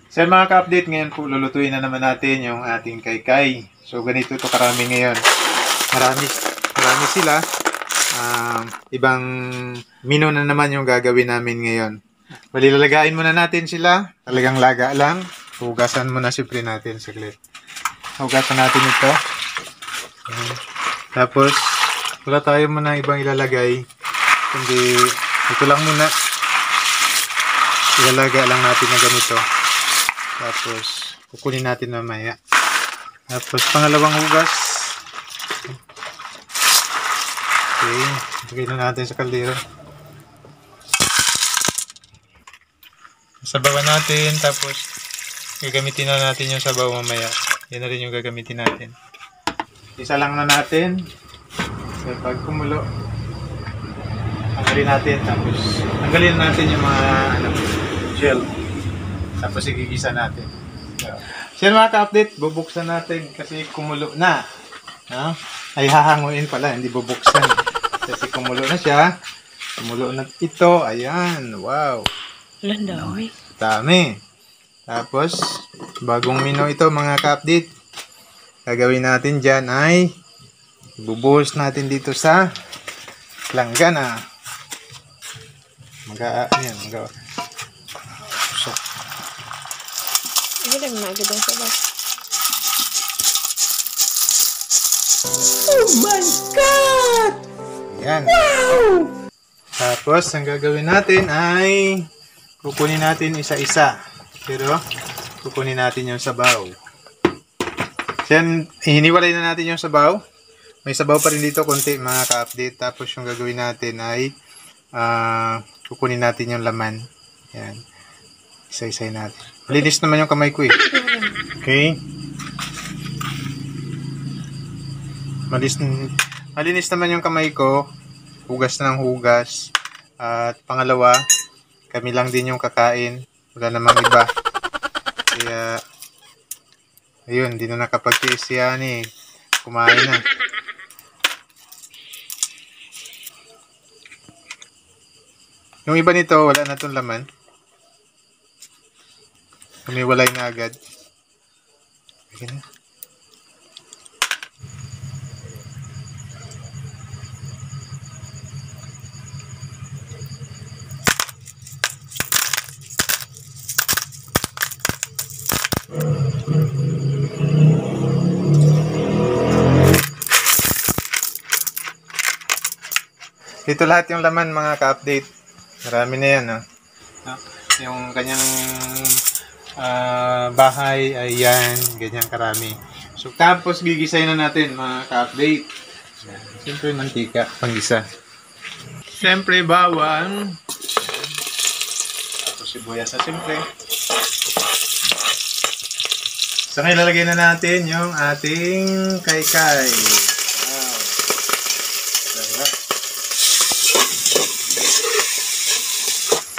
So mga ka-update, ngayon po lulutuin na naman natin yung ating kaykay. So ganito ito karami ngayon. Marami sila. Ibang menu na naman yung gagawin namin ngayon. Bali, lalagain muna natin sila. Talagang laga lang. Hugasan muna siyempre natin saglit. Hugasan natin ito. Tapos, wala tayo muna ibang ilalagay. Kundi, ito lang muna. Ilalaga lang natin na ganito. Tapos, kukunin natin mamaya. Tapos, pangalawang hugas. Okay, lagay na natin sa kaldero. Sabawan natin, tapos gagamitin na natin yung sabaw mamaya. Yan na rin yung gagamitin natin. Isa lang na natin. So, pag kumulo, tanggalin natin, tapos tanggalin natin yung mga gel. Tapos igigisa natin. So, mga ka-update, bubuksan natin kasi kumulo na. No? Ay hahanguin pala, hindi bubuksan. Kasi kumulo na siya. Kumulo na ito. Ayan. Wow. Landawi. Dami. Tapos, bagong menu ito mga ka-update. Gagawin natin dyan ay ibubuhos natin dito sa langgana. Mag-so. Hindi lang nagad ang sabay. Oh my God! Ayan. Wow! Tapos, ang gagawin natin ay kukunin natin isa-isa. Pero, kukunin natin yung sabaw. Yan, hiniwalay na natin yung sabaw. May sabaw pa rin dito, konti mga ka-update. Tapos, yung gagawin natin ay kukunin natin yung laman. Yan. Isa-isay natin. Malinis naman yung kamay ko eh. Okay. Malinis naman yung kamay ko. Hugas na ng hugas. At pangalawa, kami lang din yung kakain. Wala namang iba. Kaya, ayun, hindi na nakapag-tiis yan eh. Kumain na. Yung iba nito, wala na itong laman. Kumiwalay na agad. Ayan na. Ito lahat yung laman mga ka-update. Marami na yan. Yung kanyang bahay ay yan. Ganyan karami. So tapos gigisay na natin mga ka-update. Siyempre mantika, panggisa. Siyempre bawang. Tapos sibuyas na siyempre. So ngayon lalagay na natin yung ating kaykay.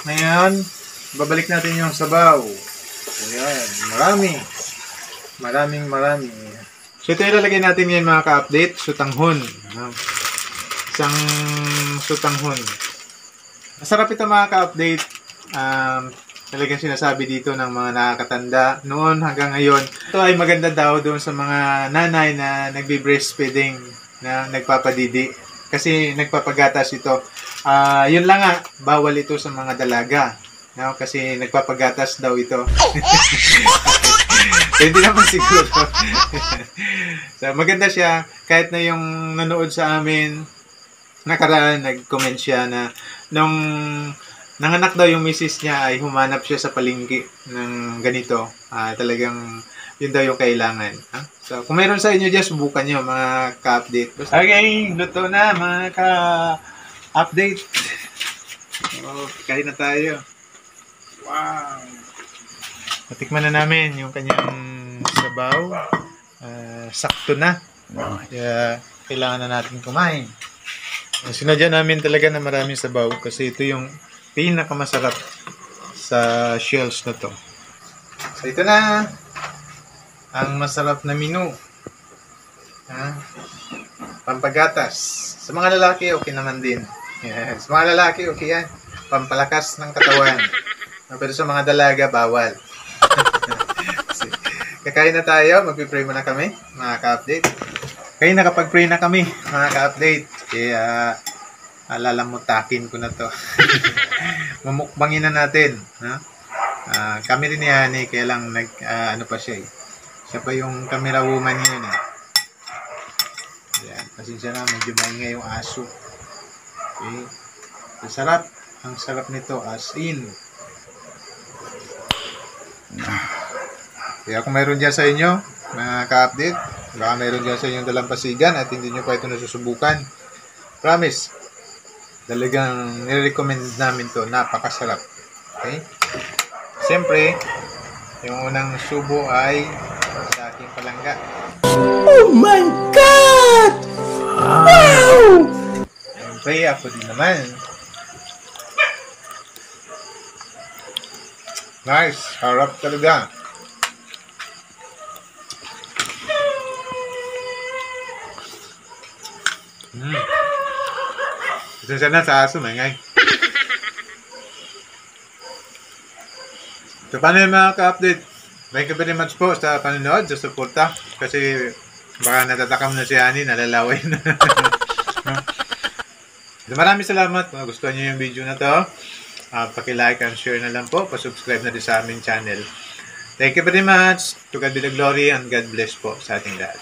Ngayon, babalik natin yung sabaw. Ayan, marami. So ito ilalagay natin ngayon mga ka-update, sutanghon. Isang sutanghon. Masarap ito mga ka-update. Talagang sinasabi dito ng mga nakakatanda noon hanggang ngayon. Ito ay maganda daw doon sa mga nanay na nagbe-breastfeeding, na nagpapadidi. Kasi nagpapagatas ito. Yun lang nga, bawal ito sa mga dalaga. No? Kasi nagpapagatas daw ito. Hindi naman siguro. So, maganda siya. Kahit na yung nanood sa amin, nakaraan, nag-comment siya na nung nanganak daw yung misis niya ay humanap siya sa palengke ng ganito. Talagang yun daw yung kailangan. So, kung mayroon sa inyo dyan, subukan nyo mga ka-update. Okay, luto na mga ka-update. Kain na tayo. Wow! Natikman na namin yung kanyang sabaw. Sakto na. Kaya kailangan na natin kumain. Sinadya namin talaga na maraming sabaw kasi ito yung pinakamasarap sa shells na to. So, ito na ang masarap na menu. Pampagatas. Sa mga lalaki, okay naman din. Yes. Sa mga lalaki, okay yan. Pampalakas ng katawan. Pero sa mga dalaga, bawal. Kakain na tayo, magpipray muna kami, mga ka-update. Kaya nakapag-pray na kami, mga ka-update. Kaya, alalamutakin ko na to. Mamukbangin na natin. Ha? Kami rin ni Hani, kaya lang ano pa siya eh. Siya pa yung camera woman ngayon eh. Ayan, pasensya na, medyo maingay yung aso. Okay. Sarap. Ang sarap nito, as in. Kaya kung mayroon dyan sa inyo, mga ka-update, baka mayroon dyan sa inyong dalampasigan at hindi nyo pa ito nasusubukan. Promise, talagang nire-recommend namin to. Napakasarap. Okay? Siyempre, yung unang subo ay sa aking palangga. Oh my God! Wow! Siyempre, ako din naman. Nice. Harap talaga. Pasensya na sa aso, maingay. So, paano yung mga ka-update? Thank you very much po sa panonood, sa suporta. Kasi baka natatakam na si Ani, nalalaway na. So, maraming salamat. Kung gusto niyo yung video na to, paki-like and share na lang po. Pa-subscribe na din sa aming channel. Thank you very much. To God be the glory and God bless po sa ating lahat.